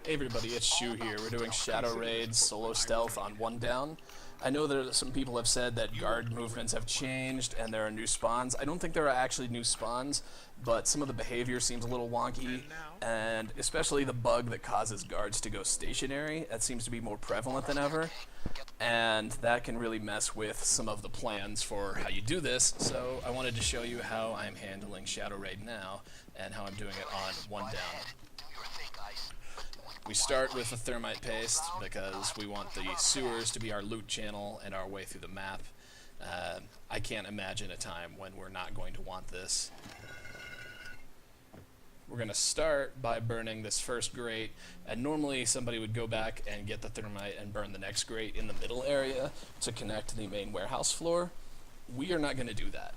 Hey everybody, it's Shu here. We're doing Shadow Raid solo stealth on one down. I know that some people have said that guard movements have changed and there are new spawns. I don't think there are actually new spawns, but some of the behavior seems a little wonky, and especially the bug that causes guards to go stationary. That seems to be more prevalent than ever, and that can really mess with some of the plans for how you do this. So I wanted to show you how I'm handling Shadow Raid now and how I'm doing it on one down. We start with the thermite paste because we want the sewers to be our loot channel and our way through the map. I can't imagine a time when we're not going to want this. We're going to start by burning this first grate, and normally somebody would go back and get the thermite and burn the next grate in the middle area to connect to the main warehouse floor. We are not going to do that.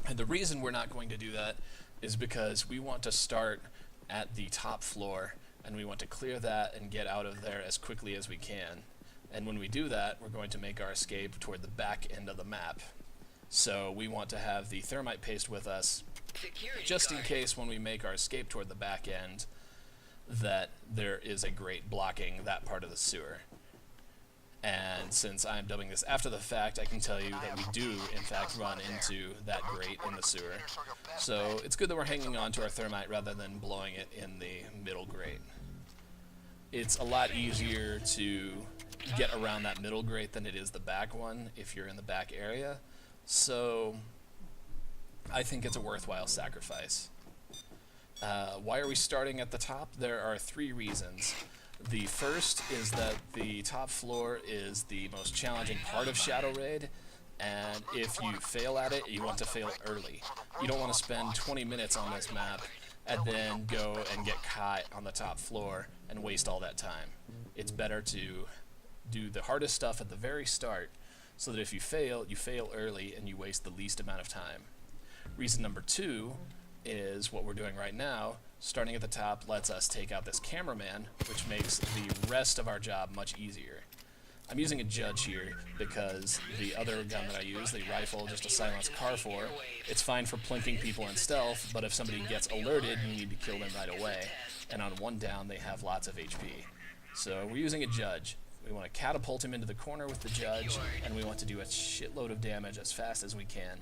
And the reason we're not going to do that is because we want to start at the top floor, and we want to clear that and get out of there as quickly as we can. And when we do that, we're going to make our escape toward the back end of the map. So we want to have the thermite paste with us, just in case when we make our escape toward the back end that there is a grate blocking that part of the sewer. And since I'm dubbing this after the fact, I can tell you that we do, in fact, run into that grate in the sewer. So it's good that we're hanging on to our thermite rather than blowing it in the middle grate. It's a lot easier to get around that middle grate than it is the back one if you're in the back area. So I think it's a worthwhile sacrifice. Why are we starting at the top? There are three reasons. The first is that the top floor is the most challenging part of Shadow Raid, and if you fail at it, you want to fail early. You don't want to spend 20 minutes on this map and then go and get caught on the top floor and waste all that time. It's better to do the hardest stuff at the very start so that if you fail early and you waste the least amount of time. Reason number two is what we're doing right now. Starting at the top lets us take out this cameraman, which makes the rest of our job much easier. I'm using a judge here because the other gun that I use, the rifle, just to silence car for, it's fine for plinking people in stealth, but if somebody gets alerted, you need to kill them right away. And on one down, they have lots of HP. So we're using a judge. We want to catapult him into the corner with the judge, and we want to do a shitload of damage as fast as we can.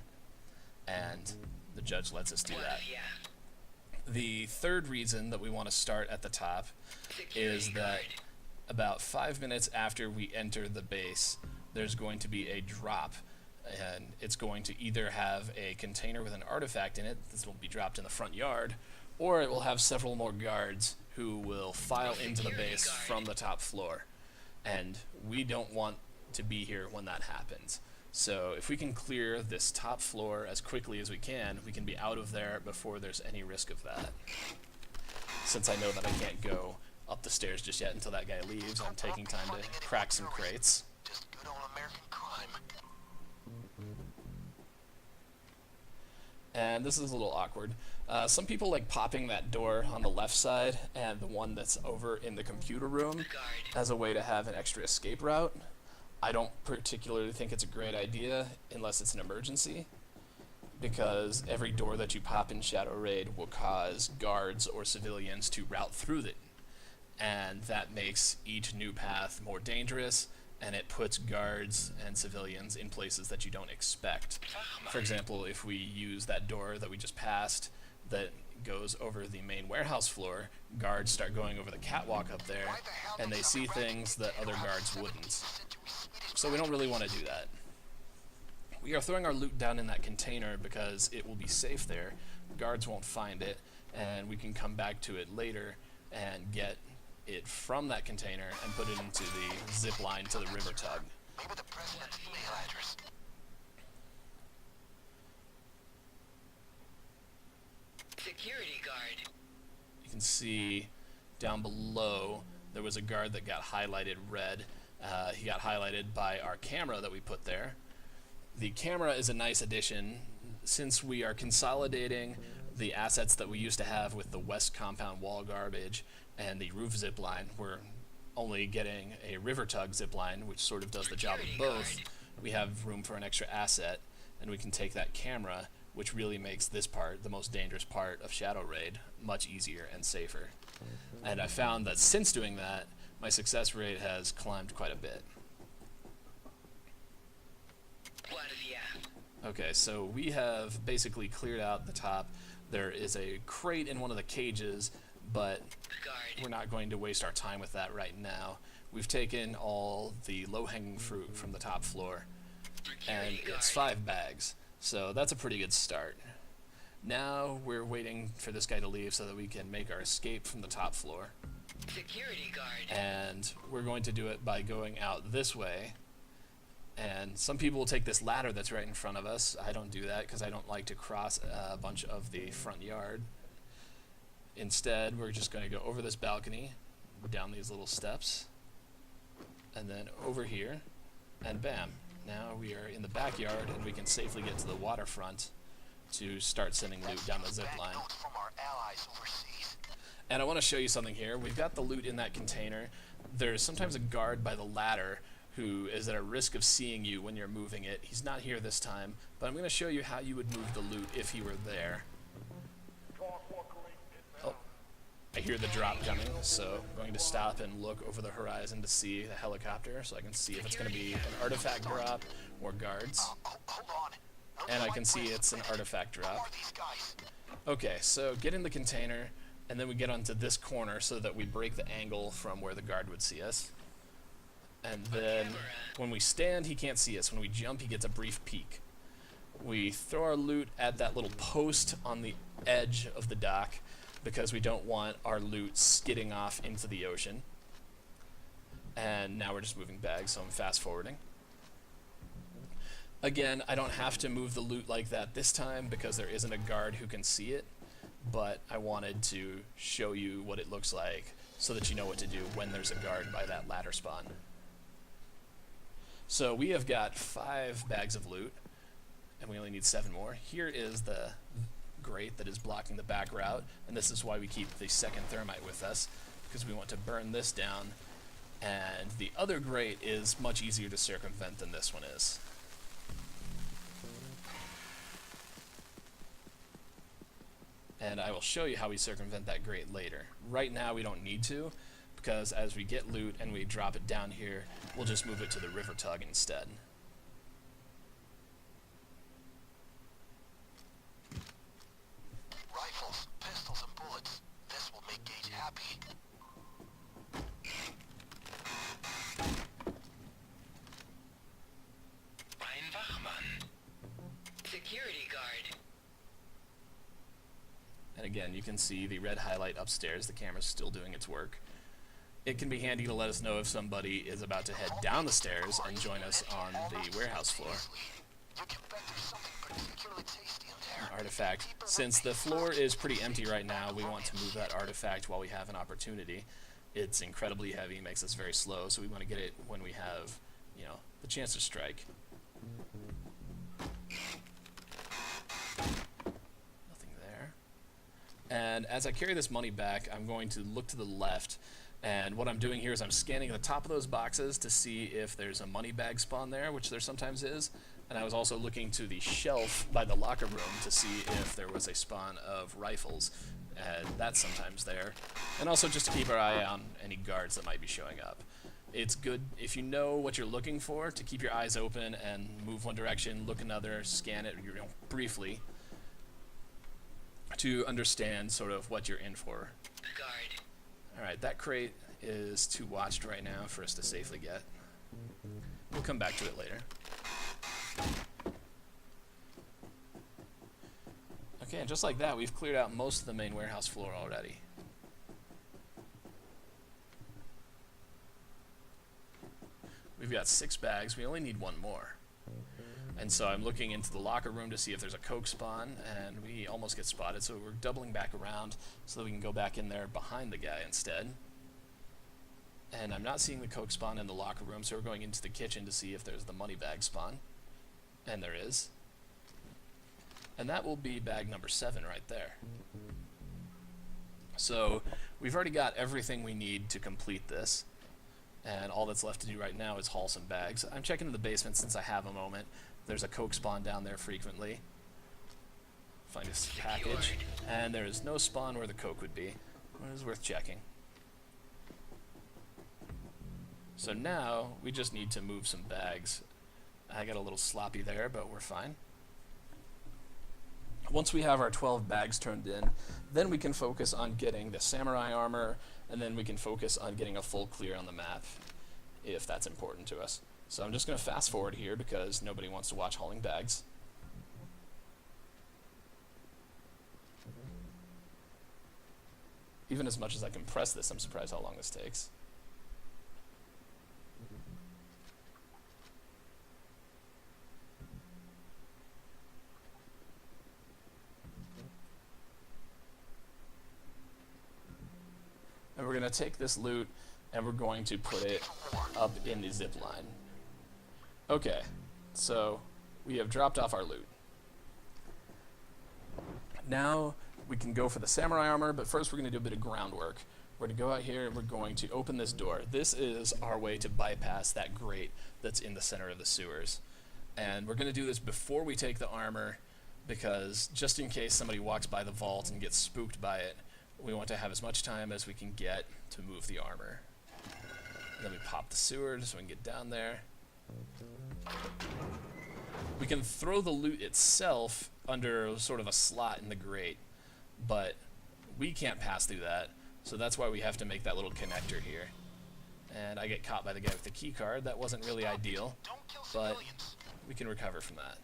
And the judge lets us do that. The third reason that we want to start at the top is that about 5 minutes after we enter the base, there's going to be a drop, and it's going to either have a container with an artifact in it, this will be dropped in the front yard, or it will have several more guards who will file into the base from the top floor. And we don't want to be here when that happens. So if we can clear this top floor as quickly as we can be out of there before there's any risk of that. Since I know that I can't go up the stairs just yet until that guy leaves, I'm taking time to crack some crates. Just good old American crime. And this is a little awkward. Some people like popping that door on the left side and the one that's over in the computer room as a way to have an extra escape route. I don't particularly think it's a great idea unless it's an emergency, because every door that you pop in Shadow Raid will cause guards or civilians to route through it, and that makes each new path more dangerous, and it puts guards and civilians in places that you don't expect. For example, if we use that door that we just passed that goes over the main warehouse floor, guards start going over the catwalk up there, and they see things that other guards wouldn't. So we don't really want to do that. We are throwing our loot down in that container because it will be safe there. Guards won't find it, and we can come back to it later and get it from that container and put it into the zip line to the river tug. Maybe the president's email address. Security guard. You can see down below there was a guard that got highlighted red. He got highlighted by our camera that we put there. The camera is a nice addition since we are consolidating the assets that we used to have with the west compound wall garbage and the roof zip line. We're only getting a river tug zip line, which sort of does the job of both. We have room for an extra asset, and we can take that camera, which really makes this part, the most dangerous part of Shadow Raid, much easier and safer. And I found that since doing that, my success rate has climbed quite a bit. Okay, so we have basically cleared out the top. There is a crate in one of the cages, but we're not going to waste our time with that right now. We've taken all the low-hanging fruit from the top floor, and it's 5 bags, so that's a pretty good start. Now we're waiting for this guy to leave so that we can make our escape from the top floor. Security guard. And we're going to do it by going out this way. And some people will take this ladder that's right in front of us. I don't do that because I don't like to cross a bunch of the front yard. Instead, we're just going to go over this balcony, down these little steps, and then over here, and bam. Now we are in the backyard and we can safely get to the waterfront to start sending loot down the zip line. From our allies overseas. And I want to show you something here. We've got the loot in that container. There's sometimes a guard by the ladder who is at risk of seeing you when you're moving it. He's not here this time, but I'm going to show you how you would move the loot if he were there. Oh, I hear the drop coming, so I'm going to stop and look over the horizon to see the helicopter so I can see if it's going to be an artifact drop or guards. Hold on. And I can see it's an artifact Who drop. are these guys? Okay, so get in the container, and then we get onto this corner so that we break the angle from where the guard would see us. And then when we stand, he can't see us. When we jump, he gets a brief peek. We throw our loot at that little post on the edge of the dock because we don't want our loot skidding off into the ocean. And now we're just moving bags, so I'm fast forwarding. Again, I don't have to move the loot like that this time because there isn't a guard who can see it, but I wanted to show you what it looks like so that you know what to do when there's a guard by that ladder spawn. So we have got 5 bags of loot, and we only need 7 more. Here is the grate that is blocking the back route, and this is why we keep the second thermite with us, because we want to burn this down, and the other grate is much easier to circumvent than this one is. And I will show you how we circumvent that grate later. Right now we don't need to, because as we get loot and we drop it down here, we'll just move it to the river tug instead. Rifles, pistols, and bullets. This will make Gage happy. Ein Wachmann. Security guard. And again, you can see the red highlight upstairs. The camera's still doing its work. It can be handy to let us know if somebody is about to head down the stairs and join us on the warehouse floor. You can bet there's something particularly tasty in there. Artifact. Since the floor is pretty empty right now, we want to move that artifact while we have an opportunity. It's incredibly heavy, makes us very slow, so we want to get it when we have, the chance to strike. Nothing there. And as I carry this money back, I'm going to look to the left. And what I'm doing here is I'm scanning the top of those boxes to see if there's a money bag spawn there, which there sometimes is. And I was also looking to the shelf by the locker room to see if there was a spawn of rifles, and that's sometimes there. And also just to keep our eye on any guards that might be showing up. It's good if you know what you're looking for to keep your eyes open and move one direction, look another, scan it briefly to understand sort of what you're in for. Guard. Alright, that crate is too watched right now for us to safely get. We'll come back to it later. Okay, and just like that, we've cleared out most of the main warehouse floor already. We've got 6 bags, we only need 1 more. And so I'm looking into the locker room to see if there's a coke spawn, and we almost get spotted, so we're doubling back around so that we can go back in there behind the guy instead. And I'm not seeing the coke spawn in the locker room, so we're going into the kitchen to see if there's the money bag spawn. And there is. And that will be bag number 7 right there. So we've already got everything we need to complete this. And all that's left to do right now is haul some bags. I'm checking in the basement since I have a moment. There's a coke spawn down there frequently. Find this package. And there is no spawn where the coke would be. It is worth checking. So now we just need to move some bags. I got a little sloppy there, but we're fine. Once we have our 12 bags turned in, then we can focus on getting the samurai armor, and then we can focus on getting a full clear on the map, if that's important to us. So I'm just going to fast forward here because nobody wants to watch hauling bags. Even as much as I can press this, I'm surprised how long this takes. And we're going to take this loot and we're going to put it up in the zip line. Okay, so we have dropped off our loot. Now we can go for the samurai armor, but first we're going to do a bit of groundwork. We're going to go out here and we're going to open this door. This is our way to bypass that grate that's in the center of the sewers. And we're going to do this before we take the armor, because just in case somebody walks by the vault and gets spooked by it, we want to have as much time as we can get to move the armor. And then we pop the sewer so we can get down there. We can throw the loot itself under sort of a slot in the grate, but we can't pass through that, so that's why we have to make that little connector here. And I get caught by the guy with the key card. That wasn't really ideal, but we can recover from that.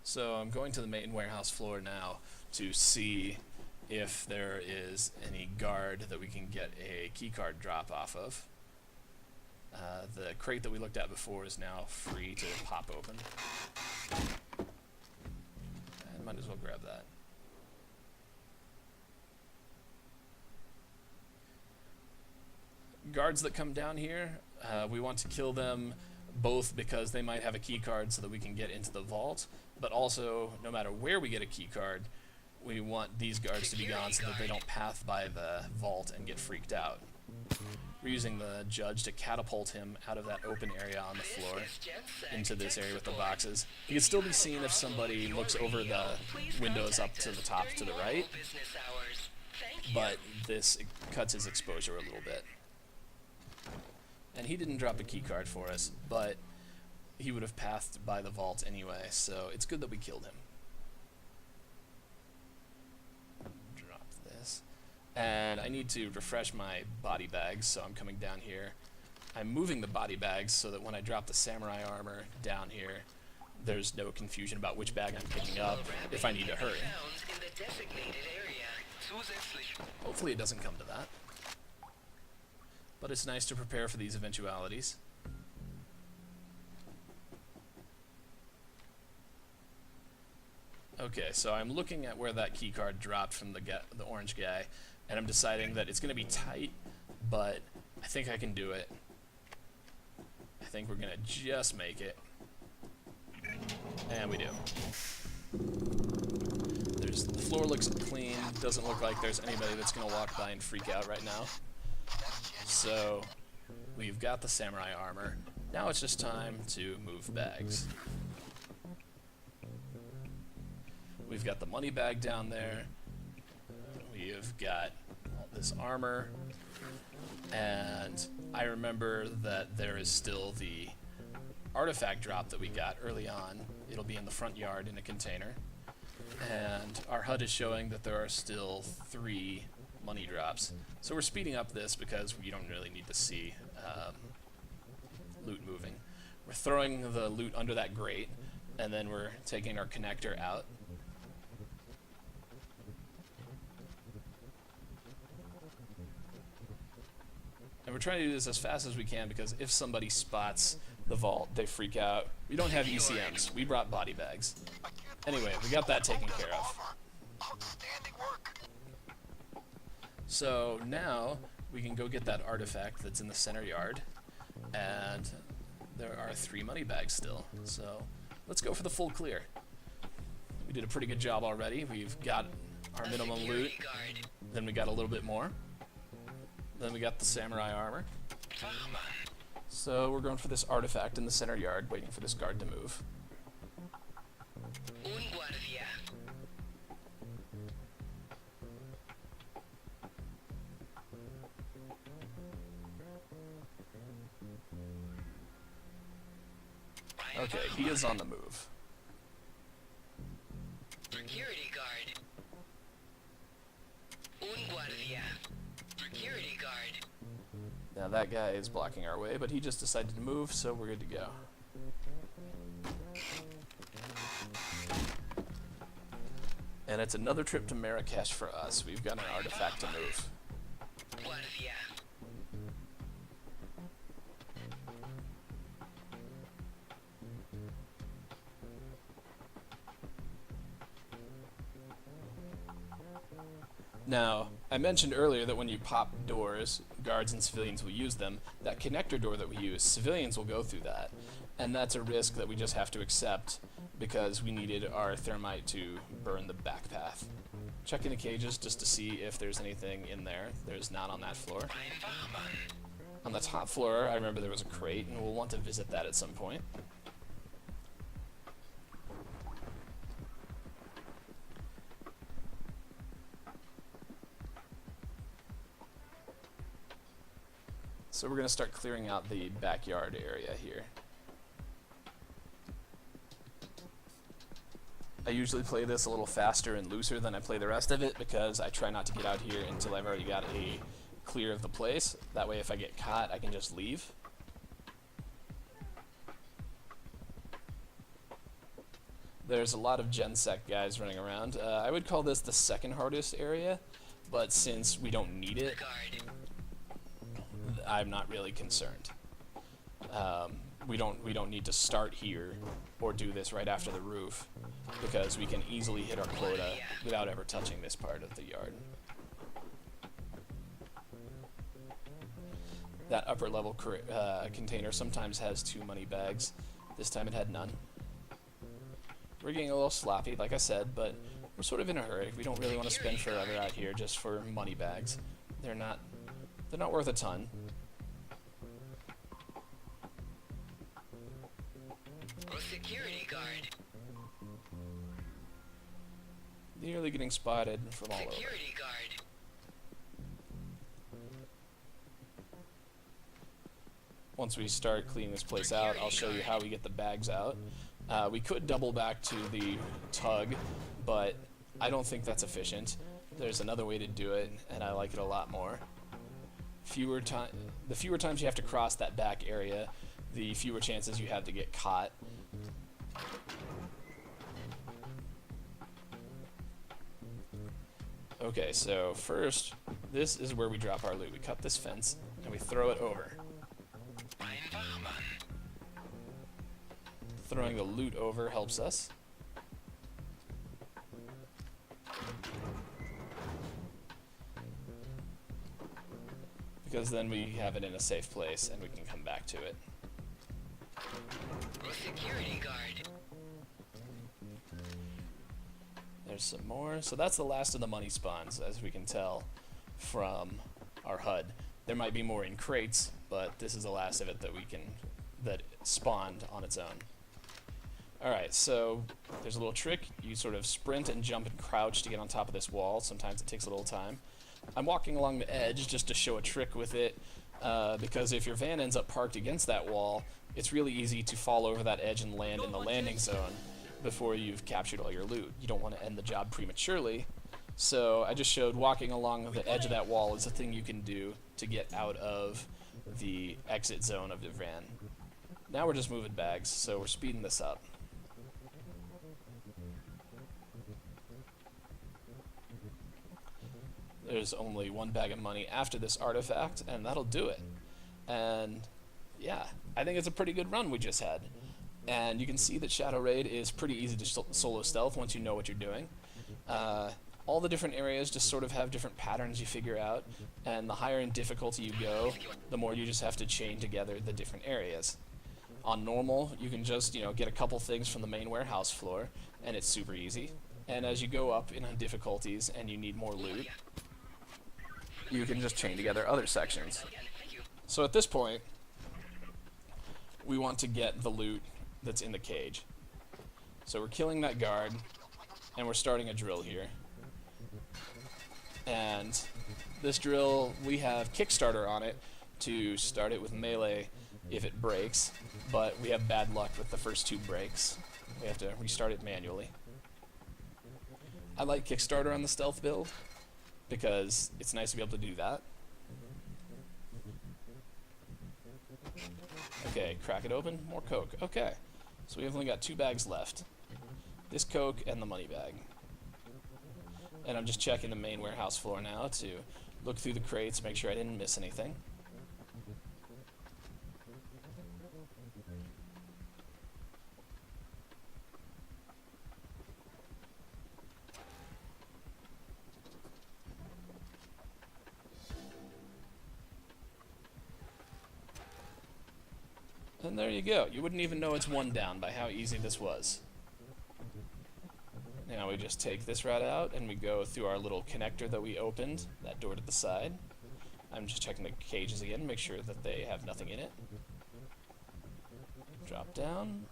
So I'm going to the main warehouse floor now to see if there is any guard that we can get a keycard drop off of. The crate that we looked at before is now free to pop open. And might as well grab that. Guards that come down here, we want to kill them both because they might have a key card so that we can get into the vault, but also, no matter where we get a key card, we want these guards to be gone so that they don't pass by the vault and get freaked out. We're using the judge to catapult him out of that open area on the floor into this area with the boxes. He can still be seen if somebody looks over the windows up to the top to the right, but this cuts his exposure a little bit. And he didn't drop a key card for us, but he would have passed by the vault anyway, so it's good that we killed him. Drop this. And I need to refresh my body bags, so I'm coming down here. I'm moving the body bags so that when I drop the samurai armor down here, there's no confusion about which bag I'm picking up if I need to hurry. Hopefully it doesn't come to that. But it's nice to prepare for these eventualities. Okay, so I'm looking at where that key card dropped from the orange guy, and I'm deciding that it's going to be tight, but I think I can do it. I think we're going to just make it. And we do. The floor looks clean. Doesn't look like there's anybody that's going to walk by and freak out right now. So we've got the samurai armor. Now it's just time to move bags. We've got the money bag down there. We've got all this armor. And I remember that there is still the artifact drop that we got early on. It'll be in the front yard in a container. And our HUD is showing that there are still 3 money drops. So we're speeding up this because we don't really need to see loot moving. We're throwing the loot under that grate, and then we're taking our connector out. And we're trying to do this as fast as we can because if somebody spots the vault, they freak out. We don't have ECMs. We brought body bags. Anyway, we got that taken care of. Outstanding work. So now we can go get that artifact that's in the center yard, and there are 3 money bags still. So let's go for the full clear. We did a pretty good job already. We've got our minimum loot, then we got a little bit more. Then we got the samurai armor. So we're going for this artifact in the center yard, waiting for this guard to move. Okay, he is on the move. Security guard. Un guardia. Security guard. Now that guy is blocking our way, but he just decided to move, so we're good to go. And it's another trip to Marrakesh for us. We've got an artifact to move. Guardia. Now, I mentioned earlier that when you pop doors, guards and civilians will use them. That connector door that we use, civilians will go through that. And that's a risk that we just have to accept because we needed our thermite to burn the back path. Checking the cages just to see if there's anything in there. There's not on that floor. Ein Wachmann. On the top floor, I remember there was a crate, and we'll want to visit that at some point. So we're going to start clearing out the backyard area here. I usually play this a little faster and looser than I play the rest of it because I try not to get out here until I've already got a clear of the place. That way if I get caught, I can just leave. There's a lot of GenSec guys running around. I would call this the second hardest area, but since we don't need it, Guard. I'm not really concerned. We don't need to start here or do this right after the roof because we can easily hit our quota without ever touching this part of the yard. That upper level container sometimes has too many bags. This time it had none. We're getting a little sloppy, like I said, but we're sort of in a hurry. We don't really want to spend forever out here just for money bags. They're not worth a ton. Security guard. Nearly getting spotted from all over. Security guard. Once we start cleaning this place out, I'll show you how we get the bags out. We could double back to the tug, but I don't think that's efficient. There's another way to do it, and I like it a lot more. The fewer times you have to cross that back area, the fewer chances you have to get caught. Okay, so first, this is where we drop our loot. We cut this fence, and we throw it over. Ein Wachmann. Throwing the loot over helps us. Because then we have it in a safe place, and we can come back to it. Security guard. There's some more. So that's the last of the money spawns, as we can tell from our HUD. There might be more in crates, but this is the last of it that spawned on its own. Alright, so there's a little trick. You sort of sprint and jump and crouch to get on top of this wall. Sometimes it takes a little time. I'm walking along the edge just to show a trick with it, because if your van ends up parked against that wall, it's really easy to fall over that edge and land in the landing zone before you've captured all your loot. You don't want to end the job prematurely, so I just showed walking along the edge of that wall is a thing you can do to get out of the exit zone of the van. Now we're just moving bags, so we're speeding this up. There's only one bag of money after this artifact, and that'll do it. And yeah, I think it's a pretty good run we just had. And you can see that Shadow Raid is pretty easy to solo stealth once you know what you're doing. All the different areas just sort of have different patterns you figure out, and the higher in difficulty you go, the more you just have to chain together the different areas. On normal, you can just, get a couple things from the main warehouse floor, and it's super easy. And as you go up in difficulties and you need more loot, you can just chain together other sections. So at this point, we want to get the loot that's in the cage. So we're killing that guard, and we're starting a drill here. And this drill, we have Kickstarter on it to start it with melee, if it breaks, but we have bad luck with the first 2 breaks. We have to restart it manually. I like Kickstarter on the stealth build because it's nice to be able to do that. Okay, crack it open. More Coke. Okay, so we've only got 2 bags left. This Coke and the money bag. And I'm just checking the main warehouse floor now to look through the crates, make sure I didn't miss anything. And there you go. You wouldn't even know it's 1 down by how easy this was. Now we just take this route out and we go through our little connector that we opened, that door to the side. I'm just checking the cages again, make sure that they have nothing in it. Drop down.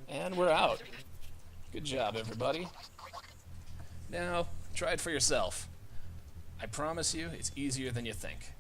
And we're out. Good job, everybody. Now, try it for yourself. I promise you, it's easier than you think.